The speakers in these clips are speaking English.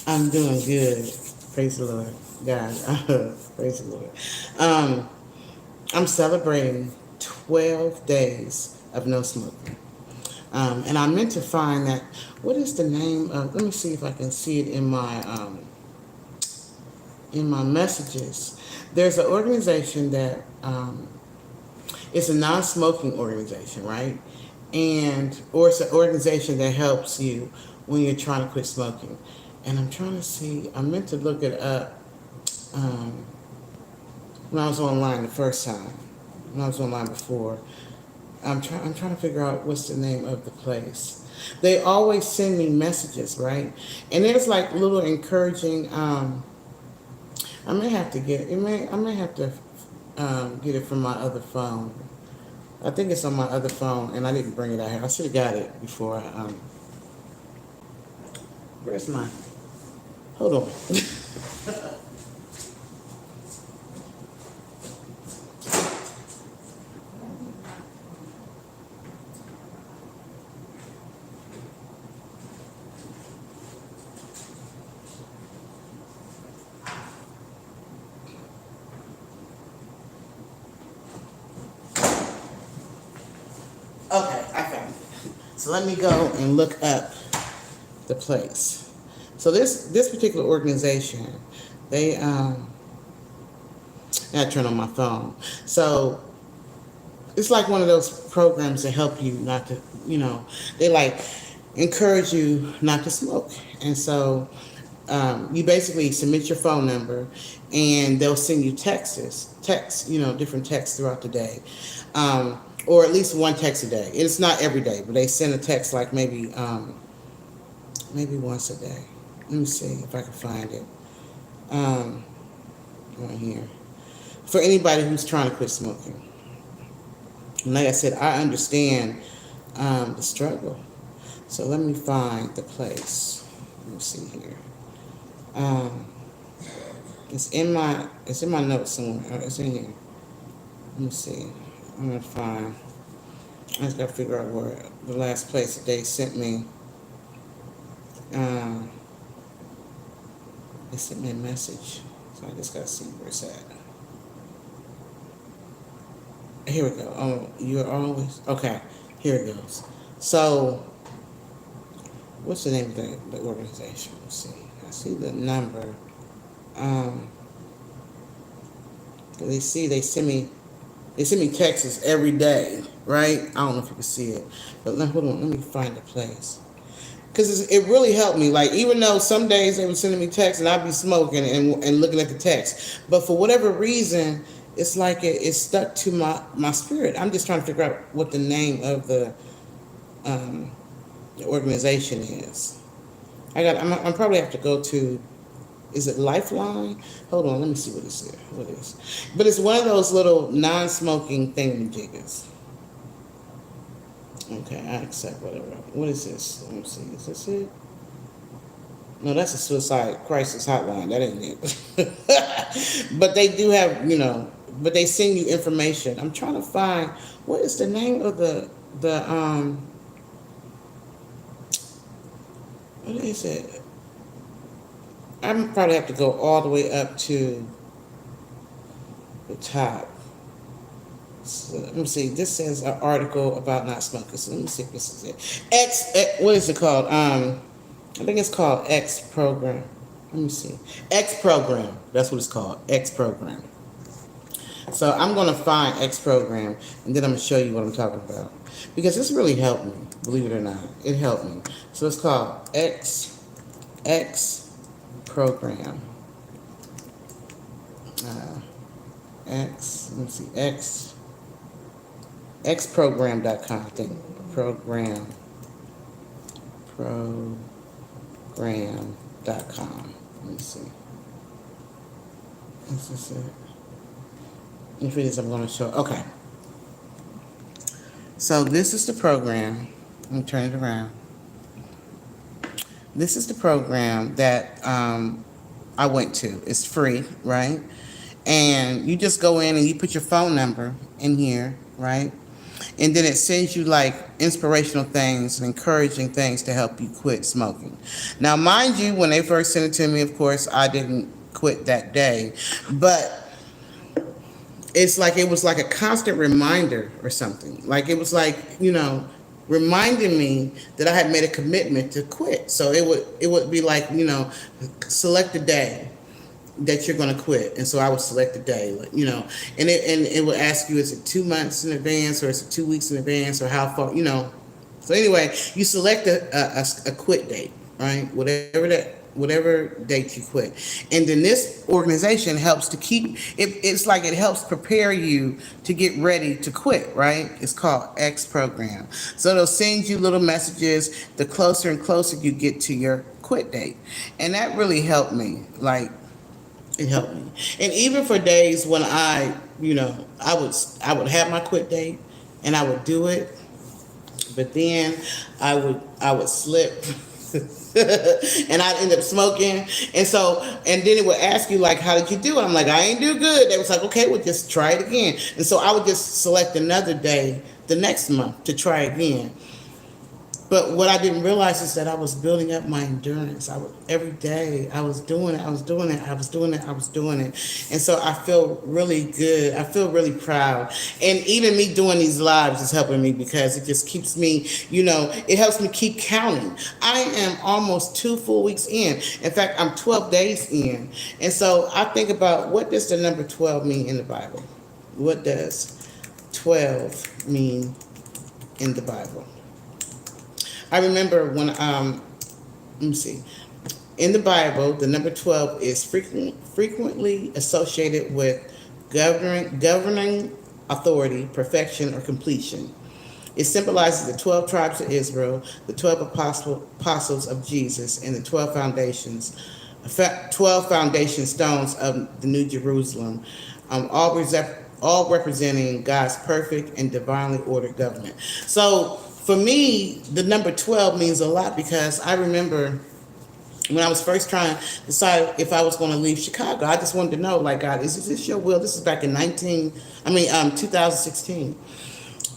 I'm doing good. Praise the Lord. God. Praise the Lord. Um, I'm celebrating 12 days of no smoking. And I meant to find that. What is the name of? Let me see if I can see it in my messages. There's an organization that it's a non-smoking organization, right? And or it's an organization that helps you when you're trying to quit smoking. And I'm trying to see. I meant to look it up um, when I was online the first time. When I was online before, I'm trying to figure out what's the name of the place. They always send me messages, right? And there's like little encouraging. I may have to get it. I may have to get it from my other phone. I think it's on my other phone, and I didn't bring it out here. I should have got it before. Where's my? Hold on. Okay, I found it. So let me go and look up the place. So this particular organization, they I turn on my phone. So it's like one of those programs that help you not to, they like encourage you not to smoke. And so you basically submit your phone number, and they'll send you texts, different texts throughout the day, or at least one text a day. It's not every day, but they send a text like maybe once a day. Let me see if I can find it. Um, right here for anybody who's trying to quit smoking. And like I said, I understand the struggle. So let me find the place. Let me see here. Um, it's in my notes somewhere. It's in here. Let me see. I'm gonna find. I just gotta figure out where the last place that they sent me. Um, they sent me a message, so I just gotta see where it's at. Here we go. Oh, you're always okay. Here it goes. So, what's the name of the organization? Let's see. I see the number. Um, they send me texts every day, right? I don't know if you can see it, but hold on. Let me find the place. Because it really helped me. Like, even though some days they were sending me texts and I'd be smoking and looking at the text, but for whatever reason, it's like it stuck to my spirit. I'm just trying to figure out what the name of um, the organization is. I'm probably have to go to. Is it Lifeline? Hold on, let me see what it's here. What it is? But it's one of those little non-smoking thingamajiggers. Okay, I accept whatever. What is this? Let me see. Is this it? No, that's a suicide crisis hotline. That ain't it. But they do have, but they send you information. I'm trying to find what is the name of the what is it? I'm probably have to go all the way up to the top. So, let me see. This says an article about not smoking. So let me see if this is it. What is it called? I think it's called X Program. Let me see. X Program. That's what it's called. X Program. So I'm going to find X Program, and then I'm going to show you what I'm talking about. Because this really helped me, believe it or not. It helped me. So it's called X Program. Let me see, xprogram.com, I think. Program.com. Let me see. This is it. If it is, I'm going to show. Okay. So this is the program. Let me turn it around. This is the program that I went to. It's free, right? And you just go in and you put your phone number in here, right? And then it sends you like inspirational things and encouraging things to help you quit smoking. Now, mind you, when they first sent it to me, of course, I didn't quit that day, but it's like it was like a constant reminder or something. Like it was like, reminding me that I had made a commitment to quit. So it would be like, select a day that you're going to quit, and so I would select a day, and it would ask you, is it 2 months in advance, or is it 2 weeks in advance, or how far, So anyway, you select a quit date, right? Whatever date you quit, and then this organization helps to keep it. It's like it helps prepare you to get ready to quit, right? It's called X program. So they'll send you little messages the closer and closer you get to your quit date, and that really helped me. Like it helped me. And even for days when I would have my quit date and I would do it, but then I would slip and I'd end up smoking. And then it would ask you like, how did you do it? I'm like, I ain't do good. They was like, okay, well just try it again. And so I would just select another day the next month to try again. But what I didn't realize is that I was building up my endurance. Every day I was doing it, And so I feel really good. I feel really proud. And even me doing these lives is helping me because it just keeps me, it helps me keep counting. I am almost 2 full weeks in. In fact, I'm 12 days in. And so I think about, what does the number 12 mean in the Bible? What does 12 mean in the Bible? I remember when, let me see, in the Bible, the number 12 is frequently associated with governing authority, perfection, or completion. It symbolizes the 12 tribes of Israel, the 12 apostles of Jesus, and the 12 foundation stones of the New Jerusalem, all representing God's perfect and divinely ordered government. So, for me, the number 12 means a lot because I remember when I was first trying to decide if I was going to leave Chicago, I just wanted to know, like, God, is this your will? This is back in 2016.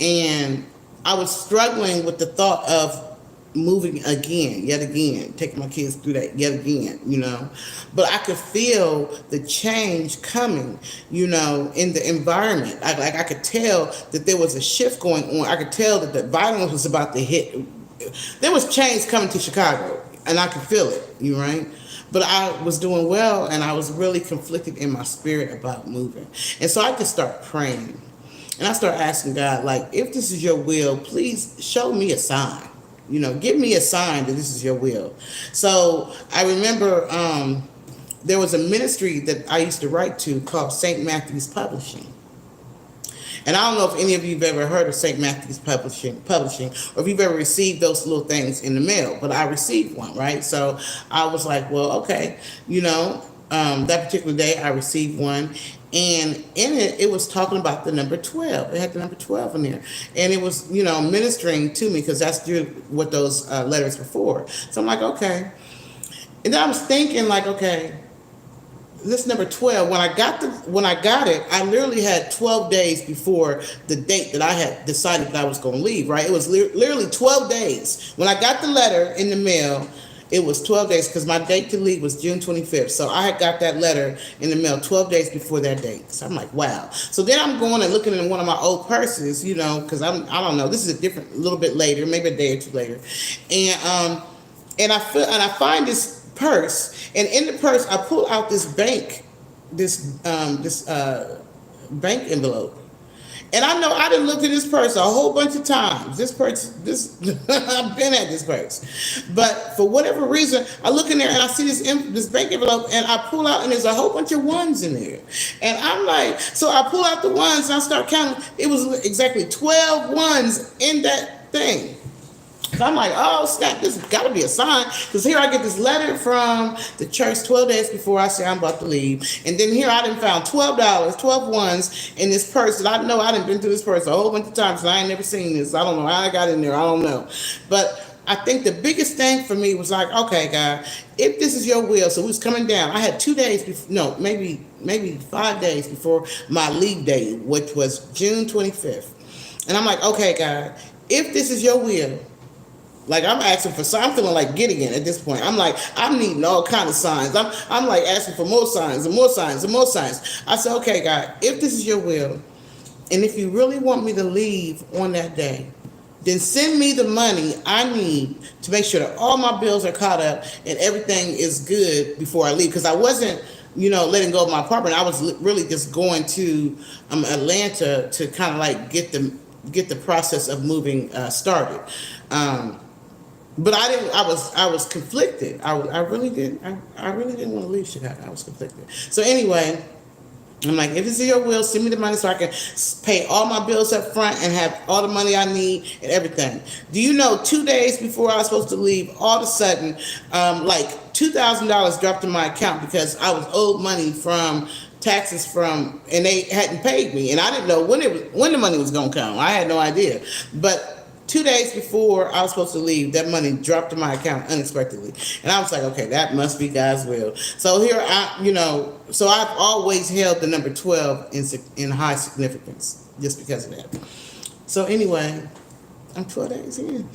And I was struggling with the thought of moving yet again, taking my kids through that yet again, But I could feel the change coming, in the environment. I could tell that there was a shift going on. I could tell that the violence was about to hit. There was change coming to Chicago, and I could feel it, right? But I was doing well, and I was really conflicted in my spirit about moving. And so I just started praying. And I started asking God, like, if this is your will, please show me a sign. Give me a sign that this is your will. So I remember there was a ministry that I used to write to called St. Matthew's Publishing. And I don't know if any of you have ever heard of St. Matthew's Publishing, or if you've ever received those little things in the mail, but I received one, right? So I was like, well, okay, that particular day I received one. And in it was talking about the number 12. It had the number 12 in there. And it was, ministering to me because that's what those letters were for. So I'm like, okay. And then I was thinking, like, okay, this number 12, when I got it, I literally had 12 days before the date that I had decided that I was going to leave, right? It was literally 12 days. When I got the letter in the mail, it was 12 days because my date to leave was June 25th. So I had got that letter in the mail 12 days before that date. So I'm like, wow. So then I'm going and looking in one of my old purses, because I don't know. This is a little bit later, maybe a day or two later. And I find this purse, and in the purse I pull out this bank envelope. And I know I done looked at this purse a whole bunch of times. I've been at this purse. But for whatever reason, I look in there and I see this bank envelope, and I pull out, and there's a whole bunch of ones in there. And I'm like, so I pull out the ones and I start counting. It was exactly 12 ones in that thing. So I'm like, oh, snap, this has got to be a sign. Because here I get this letter from the church 12 days before I say I'm about to leave. And then here I done found $12, 12 ones in this purse. And I know I done been through this purse a whole bunch of times, and I ain't never seen this. I don't know how I got in there. I don't know. But I think the biggest thing for me was like, okay, God, if this is your will. So we was coming down. I had 2 days before, no, maybe 5 days before my leave date, which was June 25th. And I'm like, okay, God, if this is your will, like I'm asking for signs. I'm feeling like Gideon at this point. I'm like, I'm needing all kind of signs. I'm like asking for more signs and more signs and more signs. I said, okay, God, if this is your will, and if you really want me to leave on that day, then send me the money I need to make sure that all my bills are caught up and everything is good before I leave. Because I wasn't, letting go of my apartment. I was really just going to Atlanta to kind of like get the process of moving started. But I didn't. I was conflicted. I really didn't. I really didn't want to leave Chicago. I was conflicted. So anyway, I'm like, if it's in your will, send me the money so I can pay all my bills up front and have all the money I need and everything. Do you know, 2 days before I was supposed to leave, all of a sudden, like $2,000 dropped in my account because I was owed money from taxes and they hadn't paid me, and I didn't know when the money was gonna come. I had no idea, but 2 days before I was supposed to leave, that money dropped in my account unexpectedly. And I was like, okay, that must be God's will. So so I've always held the number 12 in high significance just because of that. So anyway, I'm 12 days in.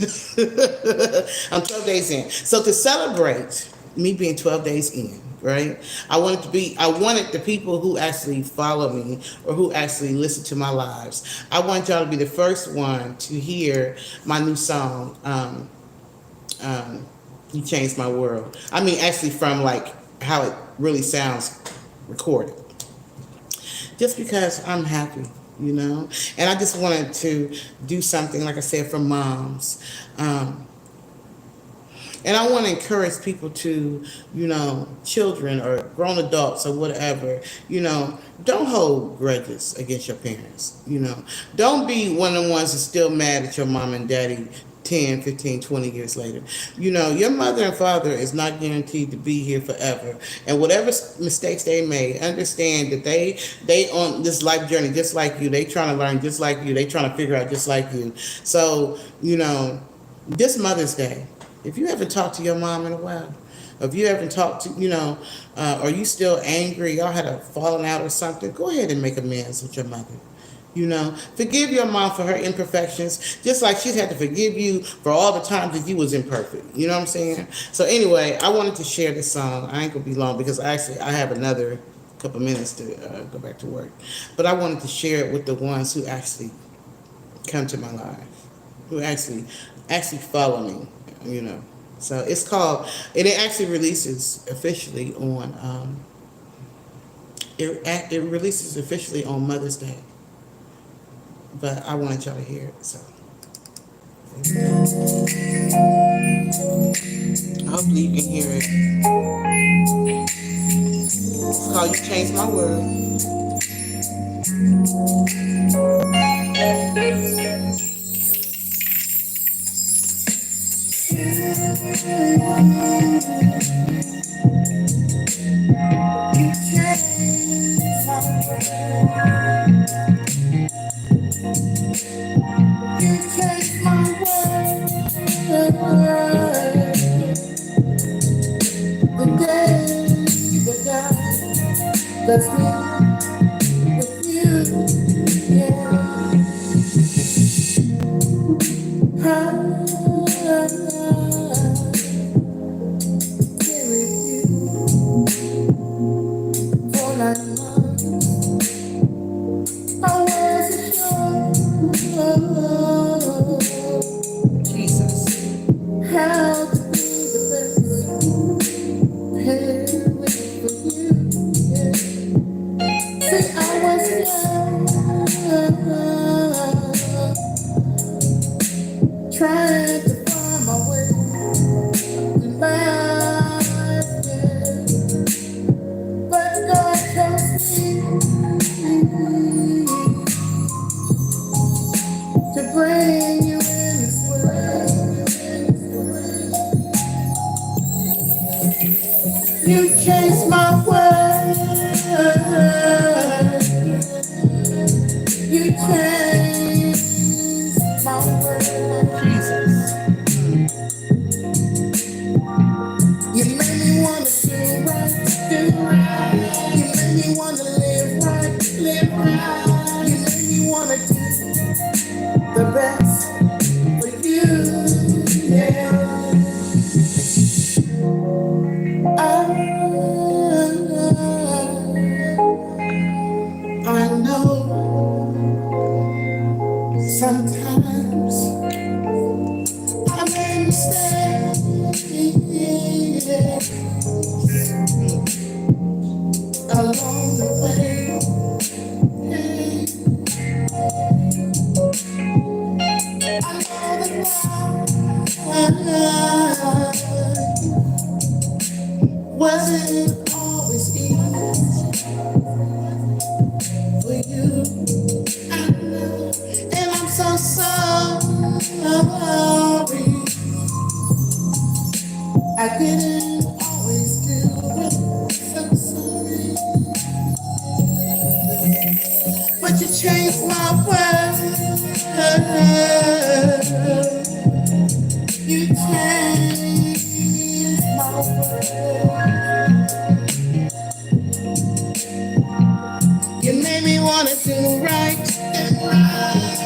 I'm 12 days in. So to celebrate me being 12 days in, right? I wanted the people who actually follow me or who actually listen to my lives. I want y'all to be the first one to hear my new song, You Changed My World. I mean, actually from like how it really sounds recorded. Just because I'm happy, and I just wanted to do something, like I said, for moms. And I want to encourage people to, children or grown adults or whatever, don't hold grudges against your parents. Don't be one of the ones that's still mad at your mom and daddy 10, 15, 20 years later. Your mother and father is not guaranteed to be here forever. And whatever mistakes they made, understand that they on this life journey just like you. They trying to learn just like you. They trying to figure out just like you. So, this Mother's Day, if you haven't talked to your mom in a while, if you haven't talked to, or you still angry, y'all had a falling out or something, go ahead and make amends with your mother. Forgive your mom for her imperfections, just like she's had to forgive you for all the times that you was imperfect. You know what I'm saying? So anyway, I wanted to share this song. I ain't gonna be long because I have another couple minutes to go back to work. But I wanted to share it with the ones who actually come to my life, who actually follow me. So it's called, and it actually releases officially on it releases officially on Mother's Day. But I wanted y'all to hear it, so hopefully you can hear it. It's called You Changed My World. Let's be with you, yeah. Trying to find my way in life, yeah. But God tells me to bring you in this way. You changed my world. You changed my world. Jesus. You made me wanna do right. You made me wanna live right. You made me wanna do along the way. I know that wasn't always easy for you. I know, and I'm so sorry. I didn't always do it. So sorry, but you changed my world. You changed my world. You made me wanna do right.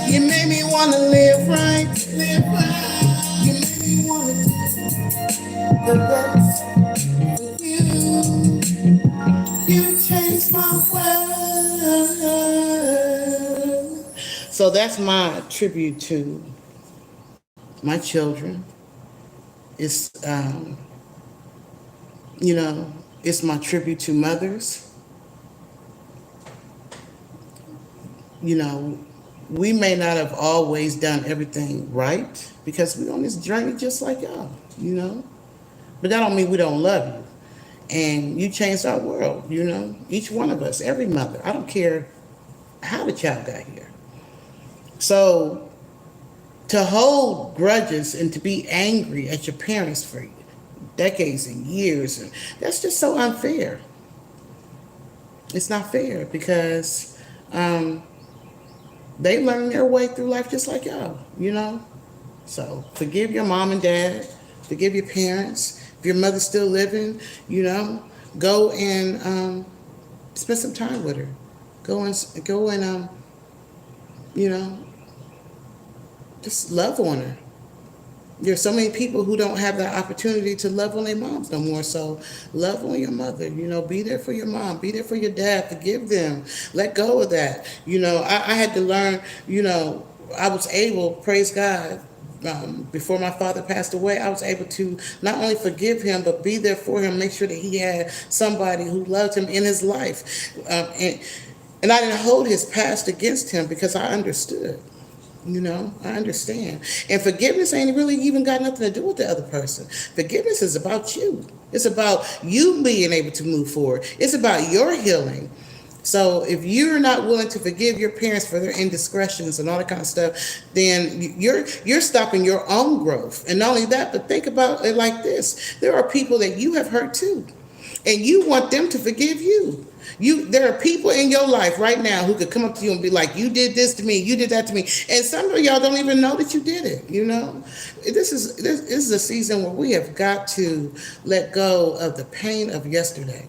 You made me wanna live right. You made me wanna do the best for you. You changed my world. So that's my tribute to my children. It's it's my tribute to mothers. We may not have always done everything right because we're on this journey just like y'all. But that don't mean we don't love you. And you changed our world. Each one of us, every mother. I don't care how the child got here. So to hold grudges and to be angry at your parents for decades and years, and that's just so unfair. It's not fair because they learn their way through life just like y'all. So forgive your mom and dad, forgive your parents. If your mother's still living, go and spend some time with her. Go and just love on her. There's so many people who don't have that opportunity to love on their moms no more. So love on your mother. Be there for your mom. Be there for your dad. Forgive them. Let go of that. I had to learn. I was able, praise God, before my father passed away, I was able to not only forgive him, but be there for him, make sure that he had somebody who loved him in his life. And I didn't hold his past against him because I understood. I understand. And forgiveness ain't really even got nothing to do with the other person. Forgiveness is about you. It's about you being able to move forward. It's about your healing. So if you're not willing to forgive your parents for their indiscretions and all that kind of stuff, then you're stopping your own growth. And not only that, but think about it like this. There are people that you have hurt too. And you want them to forgive you. There are people in your life right now who could come up to you and be like, you did this to me, you did that to me. And some of y'all don't even know that you did it. This is a season where we have got to let go of the pain of yesterday.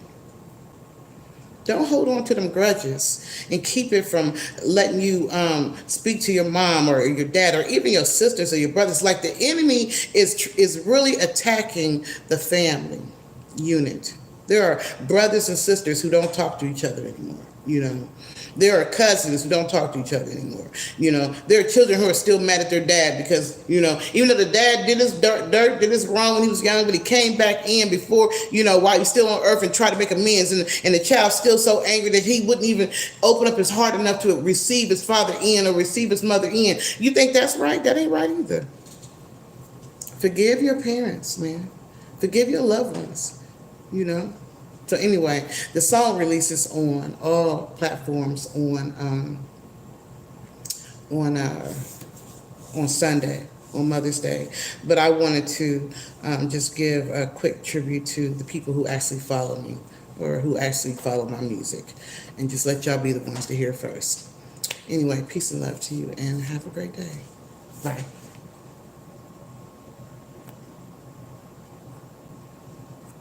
Don't hold on to them grudges and keep it from letting you speak to your mom or your dad or even your sisters or your brothers. Like the enemy is really attacking the family unit. There are brothers and sisters who don't talk to each other anymore. There are cousins who don't talk to each other anymore. There are children who are still mad at their dad because, even though the dad did his dirt, did his wrong when he was young, but he came back in before, while he's still on earth and tried to make amends. And the child's still so angry that he wouldn't even open up his heart enough to receive his father in or receive his mother in. You think that's right? That ain't right either. Forgive your parents, man. Forgive your loved ones. So anyway, the song releases on all platforms on Sunday, on Mother's Day. But I wanted to just give a quick tribute to the people who actually follow me or who actually follow my music, and just let y'all be the ones to hear first. Anyway, peace and love to you, and have a great day. Bye.